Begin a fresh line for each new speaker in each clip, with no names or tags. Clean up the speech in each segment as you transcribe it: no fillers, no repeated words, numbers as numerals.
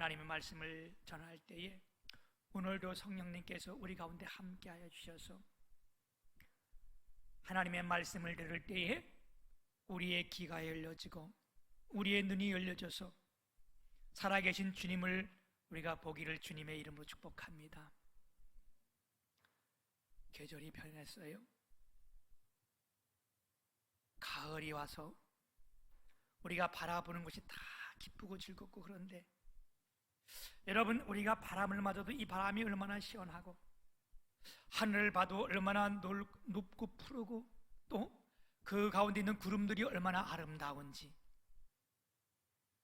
하나님의 말씀을 전할 때에 오늘도 성령님께서 우리 가운데 함께하여 주셔서 하나님의 말씀을 들을 때에 우리의 귀가 열려지고 우리의 눈이 열려져서 살아계신 주님을 우리가 보기를 주님의 이름으로 축복합니다. 계절이 변했어요. 가을이 와서 우리가 바라보는 것이 다 기쁘고 즐겁고, 그런데 여러분, 우리가 바람을 맞아도 이 바람이 얼마나 시원하고 하늘을 봐도 얼마나 높고 푸르고 또 그 가운데 있는 구름들이 얼마나 아름다운지,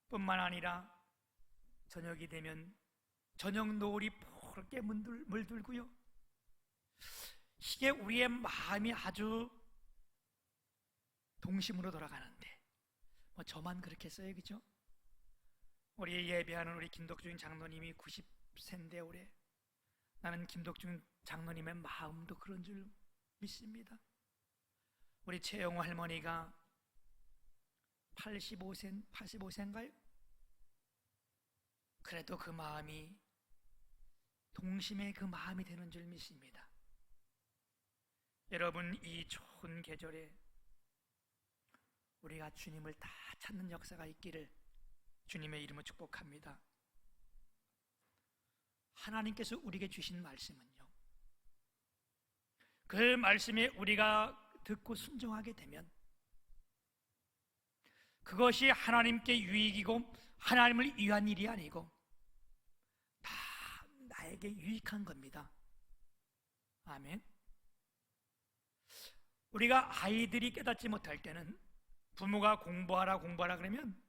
뿐만 아니라 저녁이 되면 저녁 노을이 푸르게 물들고요, 이게 우리의 마음이 아주 동심으로 돌아가는데 저만 그렇겠어요, 그죠? 우리 예배하는 우리 김덕중 장로님이 90세인데 올해 나는 김덕중 장로님의 마음도 그런 줄 믿습니다. 우리 최영호 할머니가 85세인가요? 그래도 그 마음이 동심의 그 마음이 되는 줄 믿습니다. 여러분, 이 좋은 계절에 우리가 주님을 다 찾는 역사가 있기를 주님의 이름으로 축복합니다. 하나님께서 우리에게 주신 말씀은요, 그 말씀에 우리가 듣고 순종하게 되면 그것이 하나님께 유익이고 하나님을 위한 일이 아니고 다 나에게 유익한 겁니다. 아멘. 우리가 아이들이 깨닫지 못할 때는 부모가 공부하라 그러면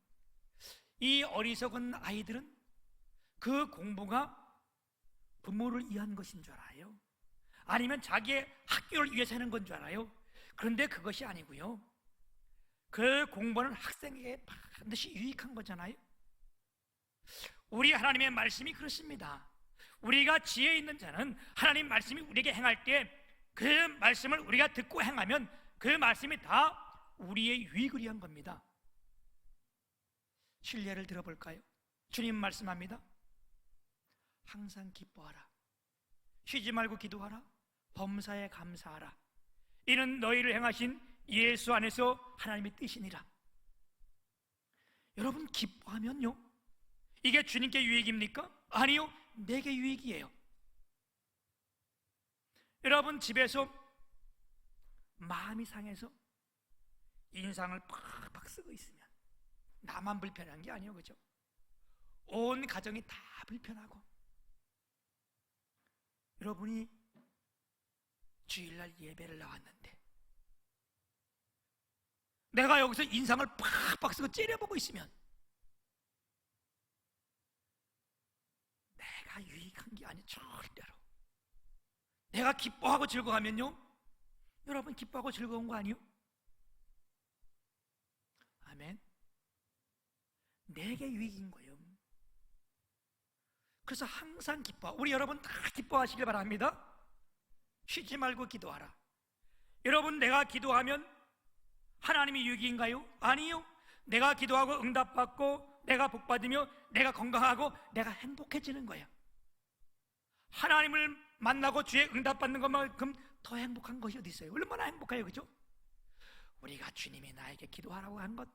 이 어리석은 아이들은 그 공부가 부모를 위한 것인 줄 알아요. 아니면 자기의 학교를 위해서 하는 건 줄 알아요. 그런데 그것이 아니고요, 그 공부는 학생에게 반드시 유익한 거잖아요. 우리 하나님의 말씀이 그렇습니다. 우리가 지혜 있는 자는 하나님 말씀이 우리에게 행할 때 그 말씀을 우리가 듣고 행하면 그 말씀이 다 우리의 유익을 위한 겁니다. 신뢰를 들어볼까요? 주님 말씀합니다. 항상 기뻐하라, 쉬지 말고 기도하라, 범사에 감사하라, 이는 너희를 행하신 예수 안에서 하나님의 뜻이니라. 여러분, 기뻐하면요, 이게 주님께 유익입니까? 아니요, 내게 유익이에요. 여러분, 집에서 마음이 상해서 인상을 팍팍 쓰고 있으면 나만 불편한 게 아니에요, 그죠? 온 가정이 다 불편하고, 여러분이 주일날 예배를 나왔는데 내가 여기서 인상을 팍팍 쓰고 째려보고 있으면 내가 유익한 게 아니에요, 절대로. 내가 기뻐하고 즐거워하면요, 여러분 기뻐하고 즐거운 거 아니에요? 아멘. 내게 유익인 거예요. 그래서 항상 우리 여러분 다 기뻐하시길 바랍니다. 쉬지 말고 기도하라. 여러분, 내가 기도하면 하나님이 유익인가요? 아니요. 내가 기도하고 응답받고 내가 복받으며 내가 건강하고 내가 행복해지는 거예요. 하나님을 만나고 주의 응답받는 것만큼 더 행복한 것이 어디 있어요? 얼마나 행복해요, 그죠? 우리가 주님이 나에게 기도하라고 한 것,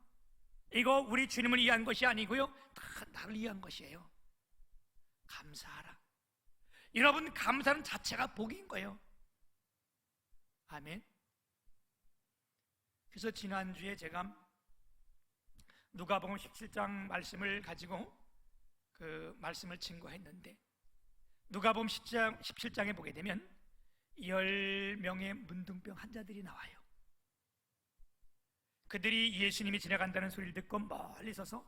이거 우리 주님을 위한 것이 아니고요, 다 나를 위한 것이에요. 감사하라. 여러분, 감사는 자체가 복인 거예요. 아멘. 그래서 지난주에 제가 누가복음 17장 말씀을 가지고 그 말씀을 증거했는데, 누가복음 17장에 보게 되면 10명의 문둥병 환자들이 나와요. 그들이 예수님이 지나간다는 소리를 듣고 멀리 서서,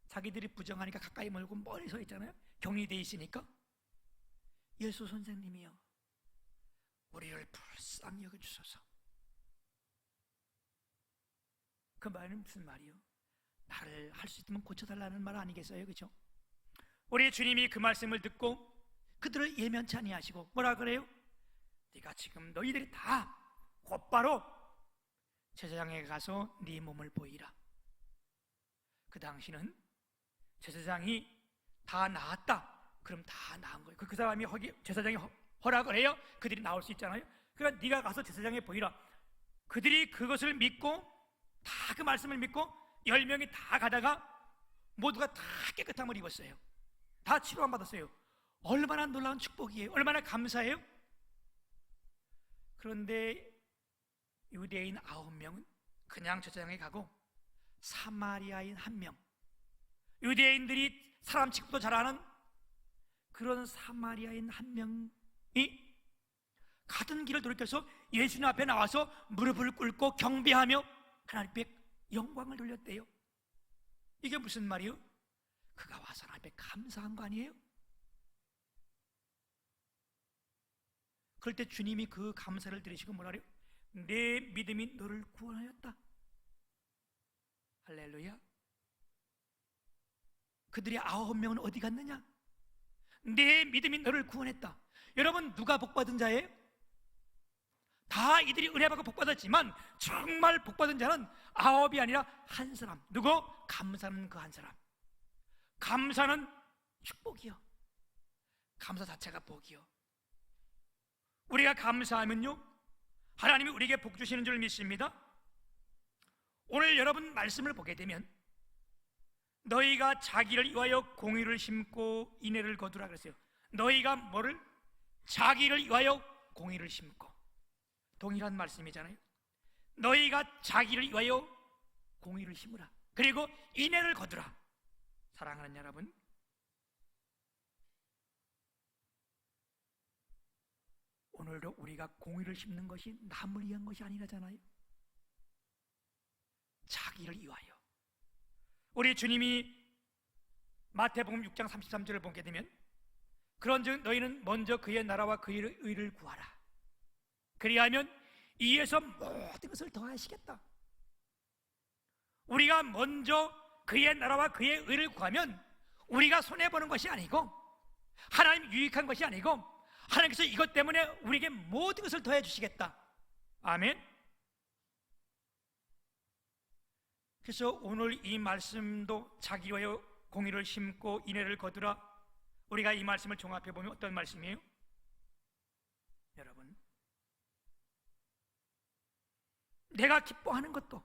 자기들이 부정하니까 가까이 멀고 멀리 서 있잖아요. 격리되어 있으니까, 예수 선생님이요, 우리를 불쌍히 여겨주소서. 그 말은 무슨 말이요? 나를 할 수 있으면 고쳐달라는 말 아니겠어요, 그죠? 우리 주님이 그 말씀을 듣고 그들을 예면치 아니하시고 뭐라 그래요? 네가 지금 너희들이 다 곧바로 제사장에 가서 네 몸을 보이라. 그 당시는 제사장이 다 나았다. 그럼 다 나은 거예요. 그 사람이 제사장이 허락을 해요. 그들이 나올 수 있잖아요. 그러니까 네가 가서 제사장에 보이라. 그들이 그것을 믿고 다 그 말씀을 믿고 10명이 다 가다가 모두가 다 깨끗함을 입었어요. 다 치료함 받았어요. 얼마나 놀라운 축복이에요. 얼마나 감사해요. 그런데 유대인 9명은 그냥 제사장에 가고 사마리아인 1명, 유대인들이 사람 취급도 잘하는 그런 사마리아인 1명이 가던 길을 돌이켜서 예수님 앞에 나와서 무릎을 꿇고 경배하며 하나님께 영광을 돌렸대요. 이게 무슨 말이요? 그가 와서 하나님 앞에 감사한 거 아니에요? 그럴 때 주님이 그 감사를 들으시고 뭐라 그래요? 내 믿음이 너를 구원하였다. 할렐루야. 그들이 9명은 어디 갔느냐? 내 믿음이 너를 구원했다. 여러분, 누가 복받은 자예요? 다 이들이 은혜받고 복받았지만 정말 복받은 자는 9이 아니라 한 사람. 누구? 감사는 그 한 사람. 감사는 축복이요, 감사 자체가 복이요. 우리가 감사하면요 하나님이 우리에게 복 주시는 줄 믿습니다. 오늘 여러분 말씀을 보게 되면 너희가 자기를 위하여 공의를 심고 인애를 거두라 그랬어요. 너희가 뭐를? 자기를 위하여 공의를 심고. 동일한 말씀이잖아요. 너희가 자기를 위하여 공의를 심으라. 그리고 인애를 거두라. 사랑하는 여러분, 오늘도 우리가 공의를 심는 것이 남을 위한 것이 아니라잖아요. 자기를 위하여. 우리 주님이 마태복음 6장 33절을 보게 되면 그런즉 너희는 먼저 그의 나라와 그의 의를 구하라. 그리하면 이에서 모든 것을 더하시겠다. 우리가 먼저 그의 나라와 그의 의를 구하면 우리가 손해보는 것이 아니고 하나님 유익한 것이 아니고 하나님께서 이것 때문에 우리에게 모든 것을 더해 주시겠다. 아멘. 그래서 오늘 이 말씀도 자기 위하여 공의를 심고 인애를 거두라. 우리가 이 말씀을 종합해 보면 어떤 말씀이에요? 여러분, 내가 기뻐하는 것도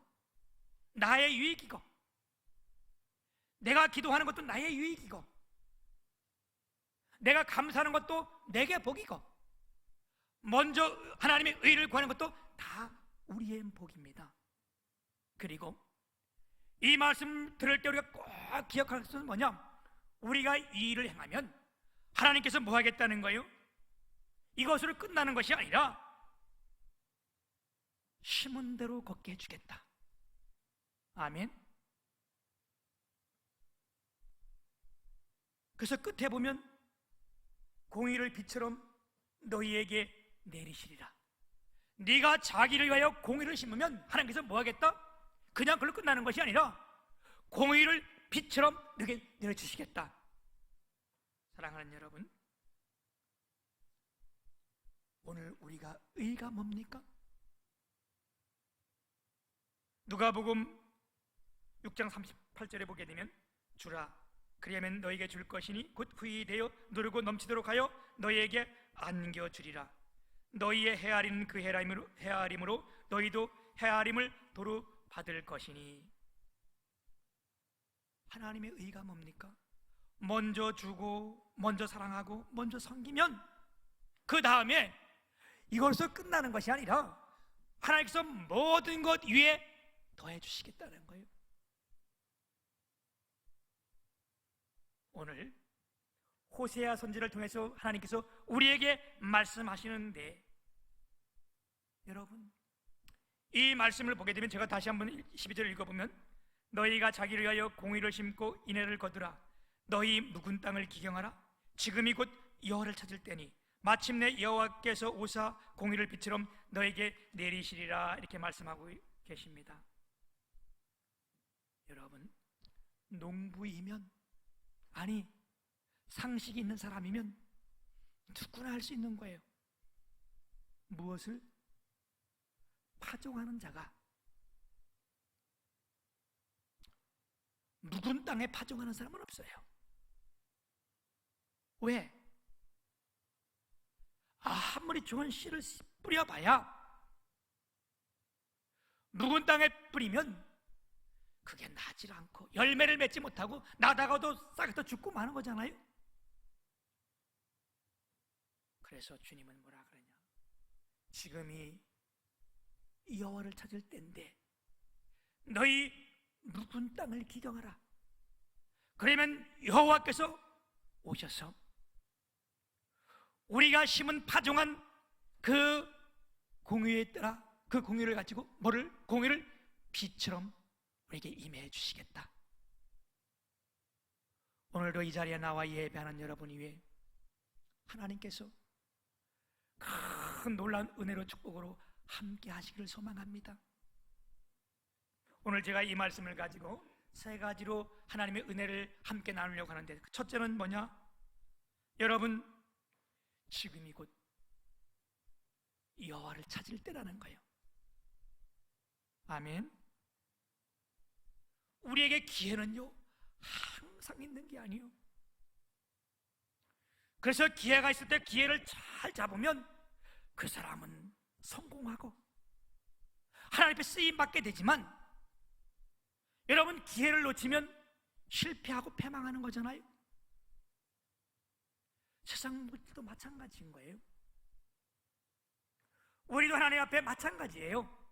나의 유익이고 내가 기도하는 것도 나의 유익이고 내가 감사하는 것도 내게 복이고 먼저 하나님의 의를 구하는 것도 다 우리의 복입니다. 그리고 이 말씀 들을 때 우리가 꼭 기억할 것은 뭐냐? 우리가 이 일을 행하면 하나님께서 뭐 하겠다는 거예요? 이것으로 끝나는 것이 아니라 심은 대로 걷게 해주겠다. 아멘. 그래서 끝에 보면 공의를 빛처럼 너희에게 내리시리라. 네가 자기를 위하여 공의를 심으면 하나님께서 뭐 하겠다? 그냥 그걸로 끝나는 것이 아니라 공의를 빛처럼 너에게 내려주시겠다. 사랑하는 여러분, 오늘 우리가 의가 뭡니까? 누가복음 6장 38절에 보게 되면 주라 그리하면 너에게 줄 것이니 곧 후히 되어 누르고 넘치도록 하여 너희에게 안겨주리라. 너희의 헤아리는 그 헤아림으로 너희도 헤아림을 도로 받을 것이니. 하나님의 의가 뭡니까? 먼저 주고 먼저 사랑하고 먼저 섬기면 그 다음에 이걸로 끝나는 것이 아니라 하나님께서 모든 것 위에 더해 주시겠다는 거예요. 오늘 호세아 선지를 통해서 하나님께서 우리에게 말씀하시는데, 여러분 이 말씀을 보게 되면 제가 다시 한번 12절을 읽어보면 너희가 자기를 위하여 공의를 심고 인애를 거두라. 너희 묵은 땅을 기경하라. 지금이 곧 여호와를 찾을 때니 마침내 여호와께서 오사 공의를 빛처럼 너에게 내리시리라. 이렇게 말씀하고 계십니다. 여러분, 농부이면, 아니 상식이 있는 사람이면 누구나 할 수 있는 거예요. 무엇을? 파종하는 자가 묵은 땅에 파종하는 사람은 없어요. 왜? 아무리 좋은 씨를 뿌려봐야 묵은 땅에 뿌리면 그게 나질 않고 열매를 맺지 못하고 나다가도 싹에서 죽고 마는 거잖아요. 그래서 주님은 뭐라 그러냐, 지금이 여호와를 찾을 때인데 너희 묵은 땅을 기경하라. 그러면 여호와께서 오셔서 우리가 심은 파종한 그 공유에 따라 그 공유를 가지고 공유를 비처럼 우리에게 임해 주시겠다. 오늘도 이 자리에 나와 예배하는 여러분 위해 하나님께서 큰 놀라운 은혜로 축복으로 함께 하시기를 소망합니다. 오늘 제가 이 말씀을 가지고 세 가지로 하나님의 은혜를 함께 나누려고 하는데, 첫째는 뭐냐? 여러분, 지금이 곧 여호와를 찾을 때라는 거예요. 아멘. 우리에게 기회는요 항상 있는 게 아니에요. 그래서 기회가 있을 때 기회를 잘 잡으면 그 사람은 성공하고 하나님 앞에 쓰임 받게 되지만, 여러분 기회를 놓치면 실패하고 패망하는 거잖아요. 세상 모두도 마찬가지인 거예요. 우리도 하나님 앞에 마찬가지예요.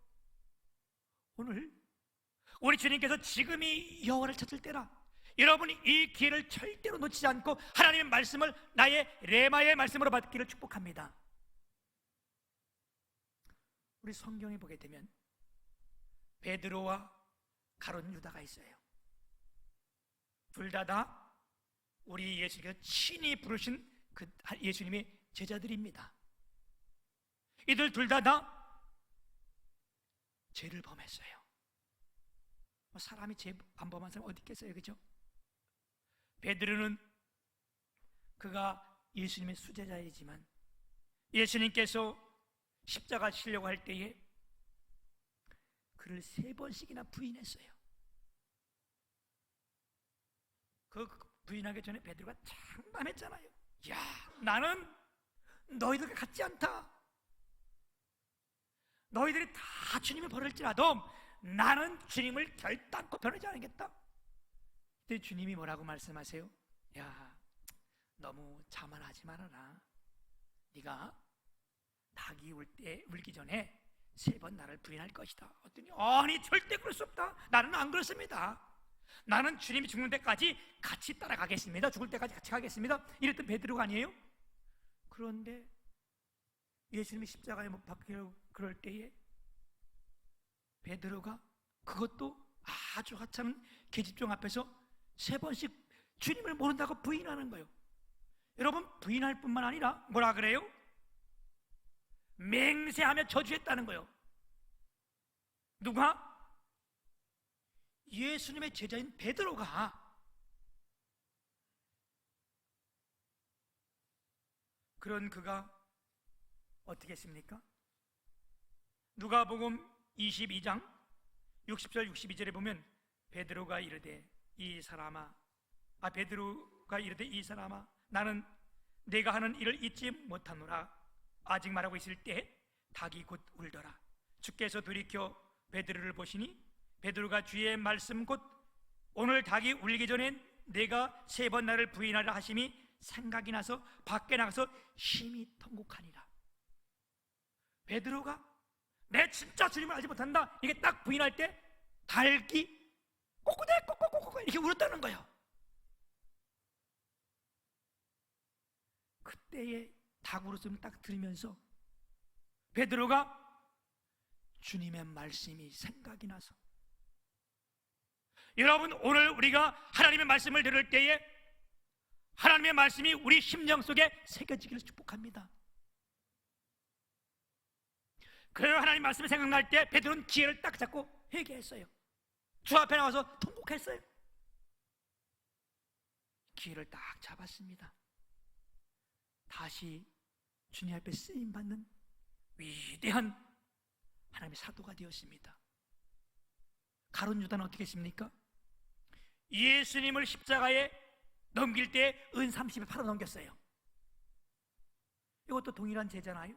오늘 우리 주님께서 지금이 여호와를 찾을 때라. 여러분이 이 기회를 절대로 놓치지 않고 하나님의 말씀을 나의 레마의 말씀으로 받기를 축복합니다. 우리 성경에 보게 되면 베드로와 가룟 유다가 있어요. 둘 다 우리 예수님께서 친히 부르신 그 예수님의 제자들입니다. 이들 둘 다 죄를 범했어요. 사람이 죄 안 범한 사람 어디 있겠어요, 그죠? 베드로는 그가 예수님의 수제자이지만 예수님께서 십자가 지려고 할 때에 그를 3번씩이나 부인했어요. 그 부인하기 전에 베드로가 장담했잖아요. 야, 나는 너희들과 같지 않다. 너희들이 다 주님을 버릴지라도 나는 주님을 결단코 변하지 않겠다. 그때 주님이 뭐라고 말씀하세요? 야, 너무 자만하지 말아라. 네가 닭이 울기 전에 3번 나를 부인할 것이다. 어떠니? 아니, 절대 그럴 수 없다. 나는 안 그렇습니다. 나는 주님이 죽는 데까지 같이 따라가겠습니다. 죽을 때까지 같이 가겠습니다. 이랬던 베드로가 아니에요? 그런데 예수님이 십자가에 못 박히려고 그럴 때에 베드로가 그것도 아주 하찮은 계집종 앞에서 3번씩 주님을 모른다고 부인하는 거예요. 여러분, 부인할 뿐만 아니라 뭐라 그래요? 맹세하며 저주했다는 거예요. 누가? 예수님의 제자인 베드로가. 그런 그가 어떻게 했습니까? 누가복음 22장 60절 62절에 보면 베드로가 이르되 이 사람아, 나는 내가 하는 일을 잊지 못하노라. 아직 말하고 있을 때 닭이 곧 울더라. 주께서 돌이켜 베드로를 보시니 베드로가 주의 말씀 곧 오늘 닭이 울기 전에 내가 3번 나를 부인하라 하심이 생각이 나서 밖에 나가서 심히 통곡하니라. 베드로가 내 진짜 주님을 알지 못한다, 이게 딱 부인할 때 닭이 꼬꼬대 꼬꼬꼬꼬 이렇게 울었다는 거예요. 그때의 닭 울음을 딱 들으면서 베드로가 주님의 말씀이 생각이 나서, 여러분 오늘 우리가 하나님의 말씀을 들을 때에 하나님의 말씀이 우리 심령 속에 새겨지기를 축복합니다. 그래서 하나님 말씀이 생각날 때 베드로는 기회를 딱 잡고 회개했어요. 주 앞에 나와서 통곡했어요. 기회를 딱 잡았습니다. 다시 주님 앞에 쓰임받는 위대한 하나님의 사도가 되었습니다. 가룟 유다는 어떻게 했습니까? 예수님을 십자가에 넘길 때 은 30에 팔아 넘겼어요. 이것도 동일한 제잖아요.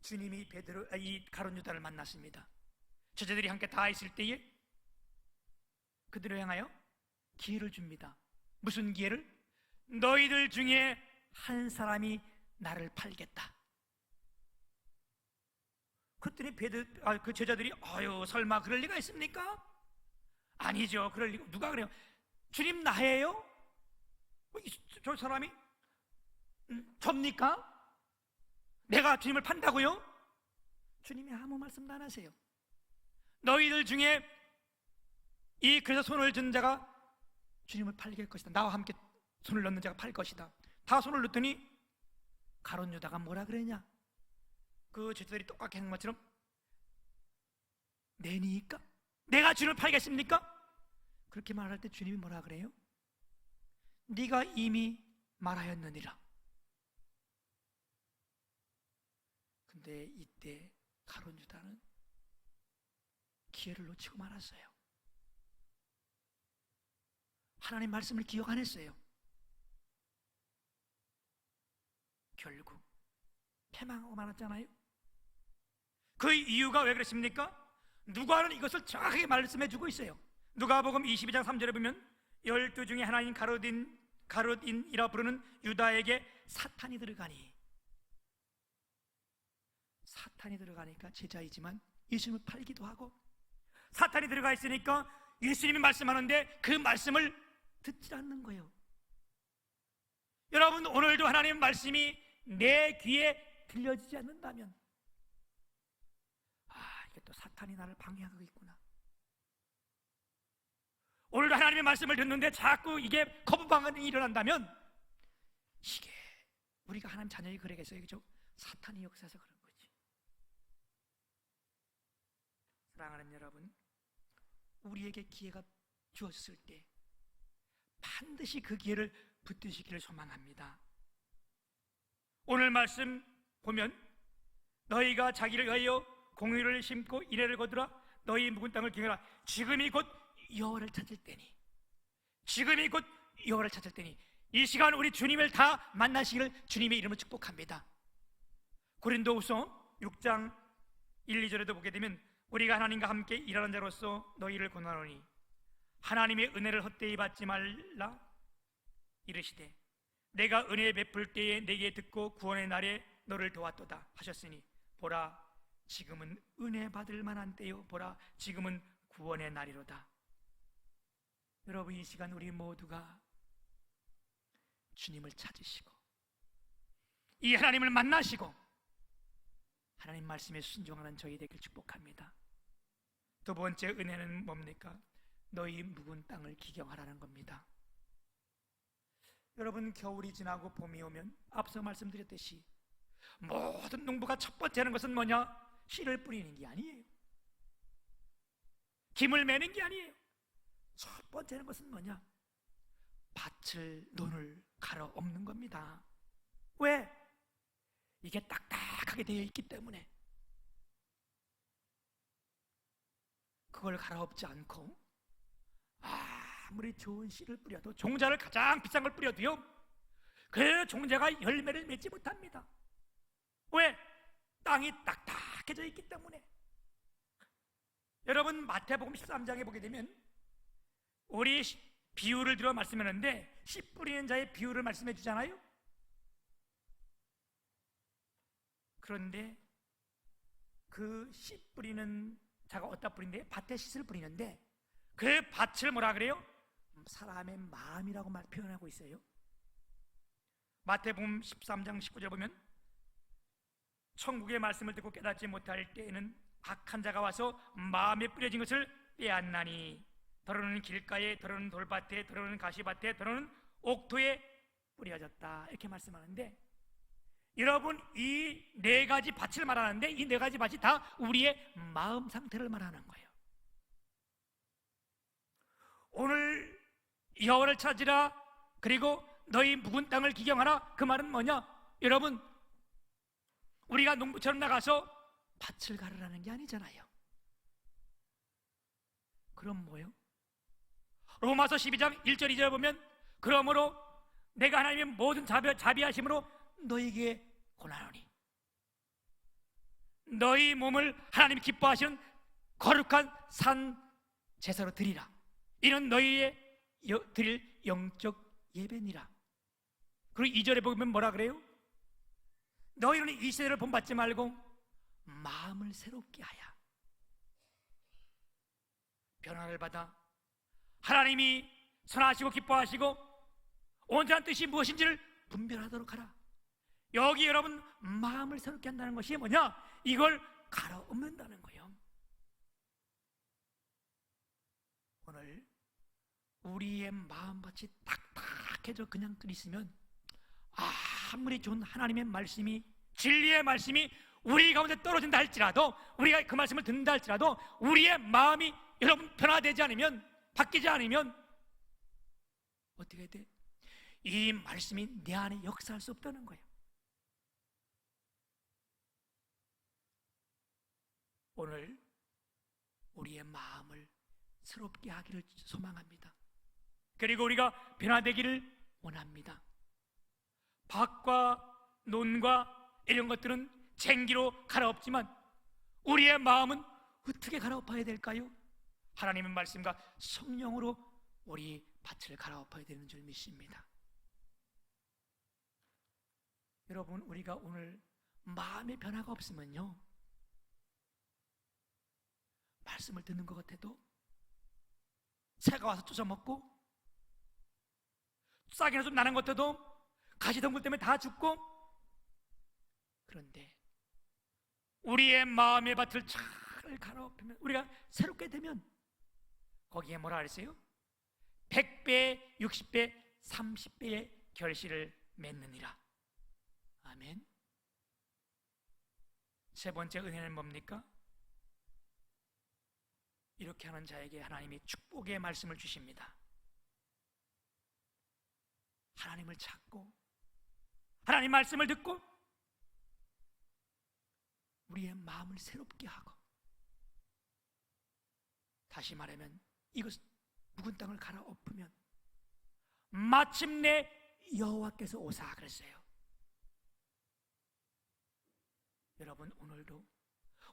주님이 이 가룟 유다를 만났습니다. 제자들이 함께 다 있을 때에 그들을 향하여 기회를 줍니다. 무슨 기회를? 너희들 중에 한 사람이 나를 팔겠다. 그랬더니 그 제자들이 아유 설마 그럴 리가 있습니까? 아니죠. 그럴 리가. 누가 그래요? 주님 나예요? 저 사람이 접니까? 내가 주님을 판다고요? 주님이 아무 말씀도 안 하세요. 너희들 중에 그래서 손을 든 자가 주님을 팔게 할 것이다. 나와 함께 손을 넣는 자가 팔 것이다. 다 손을 넣더니 가룟 유다가 뭐라 그랬냐? 그 제자들이 똑같이 하는 것처럼 내니까? 내가 주님을 팔겠습니까? 그렇게 말할 때 주님이 뭐라 그래요? 네가 이미 말하였느니라. 근데 이때 가룟 유다는 기회를 놓치고 말았어요. 하나님 말씀을 기억 안 했어요. 결국 패망하고 말았잖아요. 그 이유가 왜 그랬습니까? 누가는 이것을 정확하게 말씀해 주고 있어요. 누가복음 22장 3절에 보면 12 중에 하나인 가룟인이라 부르는 유다에게 사탄이 들어가니까 제자이지만 예수님을 팔기도 하고, 사탄이 들어가 있으니까 예수님이 말씀하는데 그 말씀을 듣지 않는 거예요. 여러분, 오늘도 하나님의 말씀이 내 귀에 들려지지 않는다면 이게 또 사탄이 나를 방해하고 있구나. 오늘도 하나님의 말씀을 듣는데 자꾸 이게 거부 반응이 일어난다면 이게 우리가 하나님 자녀의 그러겠어요. 그죠? 사탄이 역사해서 그런 거지. 사랑하는 여러분, 우리에게 기회가 주어졌을 때 반드시 그 기회를 붙드시기를 소망합니다. 오늘 말씀 보면 너희가 자기를 위하여 공의를 심고 인애를 거두라. 너희 묵은 땅을 기경하라. 지금이 곧 여호와를 찾을 때니. 지금이 곧 여호와를 찾을 때니. 이 시간 우리 주님을 다 만나시기를 주님의 이름으로 축복합니다. 고린도후서 6장 1, 2절에도 보게 되면 우리가 하나님과 함께 일하는 자로서 너희를 권하노니 하나님의 은혜를 헛되이 받지 말라. 이르시되 내가 은혜 베풀 때에 내게 듣고 구원의 날에 너를 도왔도다 하셨으니 보라 지금은 은혜 받을 만한 때요 보라 지금은 구원의 날이로다. 여러분, 이 시간 우리 모두가 주님을 찾으시고 이 하나님을 만나시고 하나님 말씀에 순종하는 저희 되길 축복합니다. 두 번째 은혜는 뭡니까? 너희 묵은 땅을 기경하라는 겁니다. 여러분, 겨울이 지나고 봄이 오면 앞서 말씀드렸듯이 모든 농부가 첫 번째 하는 것은 뭐냐? 씨를 뿌리는 게 아니에요. 김을 매는 게 아니에요. 첫 번째 하는 것은 뭐냐? 논을 갈아 엎는 겁니다. 왜? 이게 딱딱하게 되어 있기 때문에. 그걸 갈아엎지 않고 아무리 좋은 씨를 뿌려도, 종자를 가장 비싼 걸 뿌려도요, 그 종자가 열매를 맺지 못합니다. 왜? 땅이 딱딱해져 있기 때문에. 여러분, 마태복음 13장에 보게 되면 우리 비유를 들어 말씀하는데 씨 뿌리는 자의 비유를 말씀해 주잖아요. 그런데 그 씨 뿌리는 자가 어디다 뿌린대요? 밭에 씨를 뿌리는데 그 밭을 뭐라 그래요? 사람의 마음이라고 표현하고 있어요. 마태복음 13장 19절 보면 천국의 말씀을 듣고 깨닫지 못할 때에는 악한 자가 와서 마음에 뿌려진 것을 빼앗나니 더러는 길가에, 더러는 돌밭에, 더러는 가시밭에, 더러는 옥토에 뿌려졌다, 이렇게 말씀하는데, 여러분, 이 네 가지 밭을 말하는데 이 네 가지 밭이 다 우리의 마음 상태를 말하는 거예요. 오늘 여호와를 찾으라, 그리고 너희 묵은 땅을 기경하라, 그 말은 뭐냐? 여러분, 우리가 농부처럼 나가서 밭을 가르라는 게 아니잖아요. 그럼 뭐요? 로마서 12장 1절 2절 보면 그러므로 내가 하나님의 모든 자비하심으로 너에게 고난하노니 너희 몸을 하나님이 기뻐하시는 거룩한 산 제사로 드리라. 이는 너희의 드릴 영적 예배니라. 그리고 2절에 보면 뭐라 그래요? 너희는 이 세대를 본받지 말고 마음을 새롭게 하여 변화를 받아 하나님이 선하시고 기뻐하시고 온전한 뜻이 무엇인지를 분별하도록 하라. 여기 여러분 마음을 새롭게 한다는 것이 뭐냐? 이걸 갈아엎는다는 거예요. 오늘 우리의 마음밭이 딱딱해져 그냥 있으면 아무리 좋은 하나님의 말씀이, 진리의 말씀이 우리 가운데 떨어진다 할지라도, 우리가 그 말씀을 듣는다 할지라도 우리의 마음이 여러분 변화되지 않으면, 바뀌지 않으면 어떻게 돼? 이 말씀이 내 안에 역사할 수 없다는 거예요. 오늘 우리의 마음을 새롭게 하기를 소망합니다. 그리고 우리가 변화되기를 원합니다. 밭과 논과 이런 것들은 쟁기로 갈아엎지만 우리의 마음은 어떻게 갈아엎어야 될까요? 하나님의 말씀과 성령으로 우리 밭을 갈아엎어야 되는 줄 믿습니다. 여러분, 우리가 오늘 마음의 변화가 없으면요, 말씀을 듣는 것 같아도 새가 와서 쫓아먹고, 싹이나 좀 나는 것 같아도 가시덤불 때문에 다 죽고, 그런데 우리의 마음의 밭을 잘 갈아엎으면, 우리가 새롭게 되면 거기에 뭐라 그랬어요? 100배, 60배, 30배의 결실을 맺느니라. 아멘. 세 번째 은혜는 뭡니까? 이렇게 하는 자에게 하나님이 축복의 말씀을 주십니다. 하나님을 찾고 하나님 말씀을 듣고 우리의 마음을 새롭게 하고, 다시 말하면 이것 묵은 땅을 갈아엎으면 마침내 여호와께서 오사 그랬어요. 여러분, 오늘도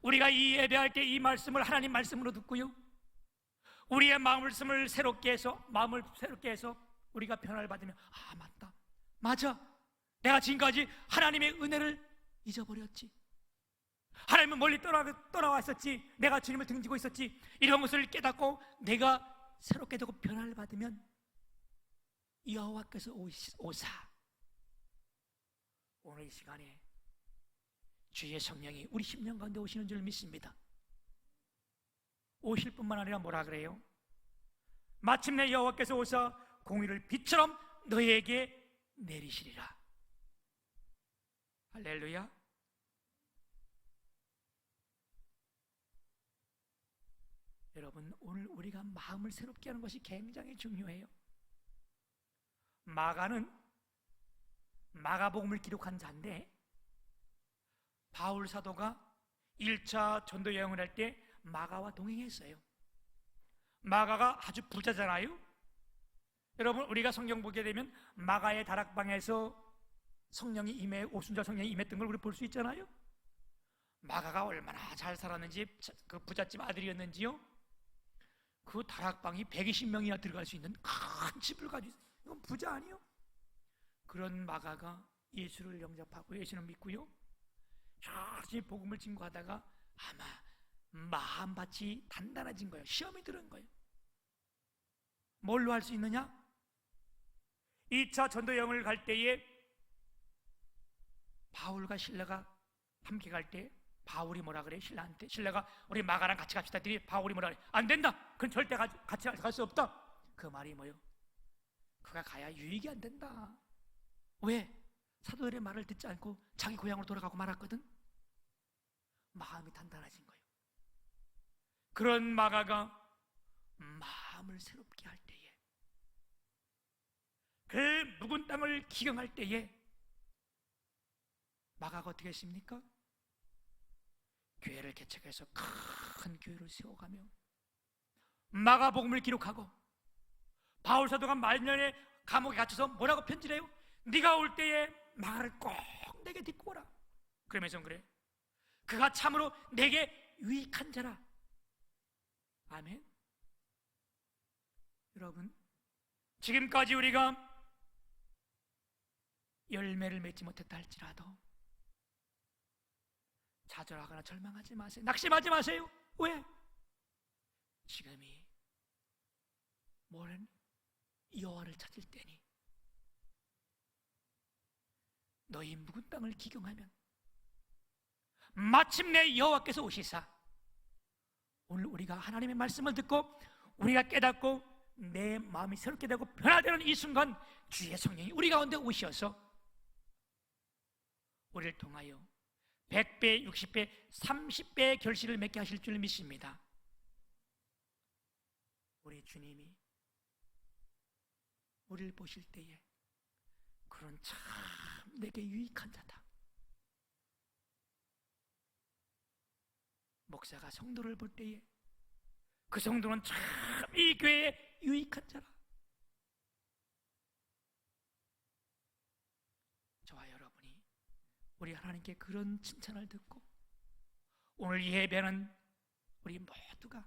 우리가 이 예배할 때 이 말씀을 하나님 말씀으로 듣고요, 우리의 마음을 새롭게 해서, 마음을 새롭게 해서 우리가 변화를 받으면, 맞다, 맞아, 내가 지금까지 하나님의 은혜를 잊어버렸지, 하나님은 멀리 떠나와 있었지, 내가 주님을 등지고 있었지, 이런 것을 깨닫고 내가 새롭게 되고 변화를 받으면 여호와께서 오사, 오늘 이 시간에 주의 성령이 우리 심령 가운데 오시는 줄 믿습니다. 오실 뿐만 아니라 뭐라 그래요? 마침내 여호와께서 오사 공의를 빛처럼 너희에게 내리시리라. 할렐루야. 여러분, 오늘 우리가 마음을 새롭게 하는 것이 굉장히 중요해요. 마가는 마가복음을 기록한 자인데, 바울 사도가 1차 전도 여행을 할 때 마가와 동행했어요. 마가가 아주 부자잖아요. 여러분, 우리가 성경 보게 되면 마가의 다락방에서 성령이 임해, 오순절 성령이 임했던 걸 우리 볼 수 있잖아요. 마가가 얼마나 잘 살았는지, 그 부잣집 아들이었는지요. 그 다락방이 120명이나 들어갈 수 있는 큰 집을 가지고 있어요. 이건 부자 아니요? 그런 마가가 예수를 영접하고 예수를 믿고요, 열심히 복음을 증거하다가 아마 마음밭이 단단해진 거예요. 시험이 들은 거예요. 뭘로 할 수 있느냐? 2차 전도 여행을 갈 때에 바울과 실라가 함께 갈 때 바울이 뭐라 그래? 신라한테, 신라가 우리 마가랑 같이 갑시다 했더니 바울이 뭐라 그래? 안 된다. 그건 절대 같이 갈 수 없다. 그 말이 뭐요? 그가 가야 유익이 안 된다. 왜? 사도들의 말을 듣지 않고 자기 고향으로 돌아가고 말았거든. 마음이 단단해진 거예요. 그런 마가가 마음을 새롭게 할 때에, 그 묵은 땅을 기경할 때에 마가가 어떻게 했습니까? 교회를 개척해서 큰 교회를 세워가며 마가복음을 기록하고, 바울 사도가 말년에 감옥에 갇혀서 뭐라고 편지를 해요? 네가 올 때에 말을 꼭 내게 듣고 오라. 그러면서 그래, 그가 참으로 내게 유익한 자라. 아멘. 여러분, 지금까지 우리가 열매를 맺지 못했다 할지라도 좌절하거나 절망하지 마세요. 낙심하지 마세요. 왜? 지금이 모든 여호와를 찾을 때니 너희 묵은 땅을 기경하면 마침내 여호와께서 오시사, 오늘 우리가 하나님의 말씀을 듣고 우리가 깨닫고 내 마음이 새롭게 되고 변화되는 이 순간 주의 성령이 우리 가운데 오셔서 우리를 통하여 100배, 60배, 30배의 결실을 맺게 하실 줄 믿습니다. 우리 주님이 우리를 보실 때에 그런 참 내게 유익한 자다, 목사가 성도를 볼 때에 그 성도는 참 이 교회에 유익한 자라, 저와 여러분이 우리 하나님께 그런 칭찬을 듣고 오늘 예배는 우리 모두가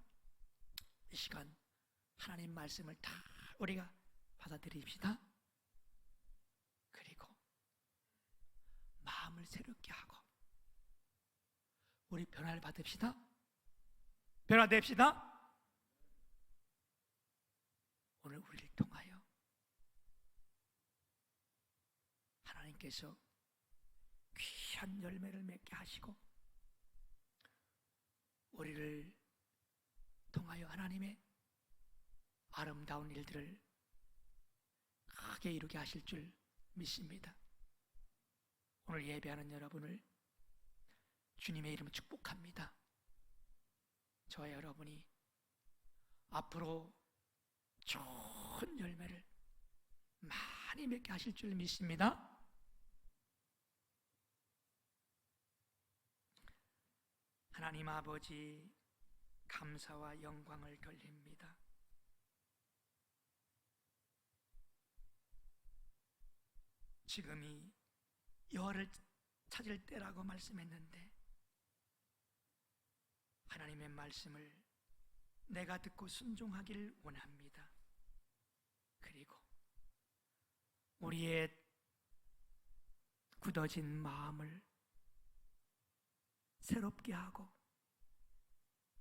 이 시간 하나님 말씀을 다 우리가 받아들입시다. 그리고 마음을 새롭게 하고 우리 변화를 받읍시다. 변화됩시다. 오늘 우리를 통하여 하나님께서 귀한 열매를 맺게 하시고 우리를 통하여 하나님의 아름다운 일들을 크게 이루게 하실 줄 믿습니다. 오늘 예배하는 여러분을 주님의 이름으로 축복합니다. 저와 여러분이 앞으로 좋은 열매를 많이 맺게 하실 줄 믿습니다. 하나님 아버지, 감사와 영광을 돌립니다. 지금이 여호와를 찾을 때라고 말씀했는데 하나님의 말씀을 내가 듣고 순종하기를 원합니다. 그리고 우리의 굳어진 마음을 새롭게 하고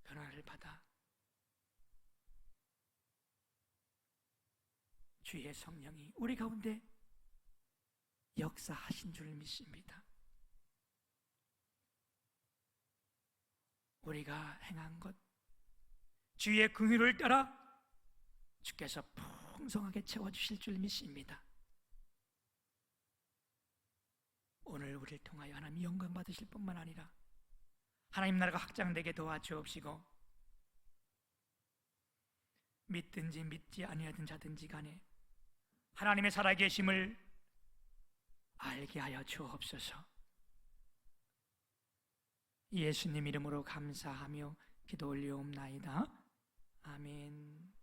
변화를 받아 주의 성령이 우리 가운데 역사하신 줄 믿습니다. 우리가 행한 것 주의 긍휼을 따라 주께서 풍성하게 채워주실 줄 믿습니다. 오늘 우리를 통하여 하나님 영광 받으실 뿐만 아니라 하나님 나라가 확장되게 도와주옵시고 믿든지 믿지 아니하든 자든지 간에 하나님의 살아계심을 알게 하여 주옵소서. 예수님 이름으로 감사하며 기도 올리옵나이다. 아멘.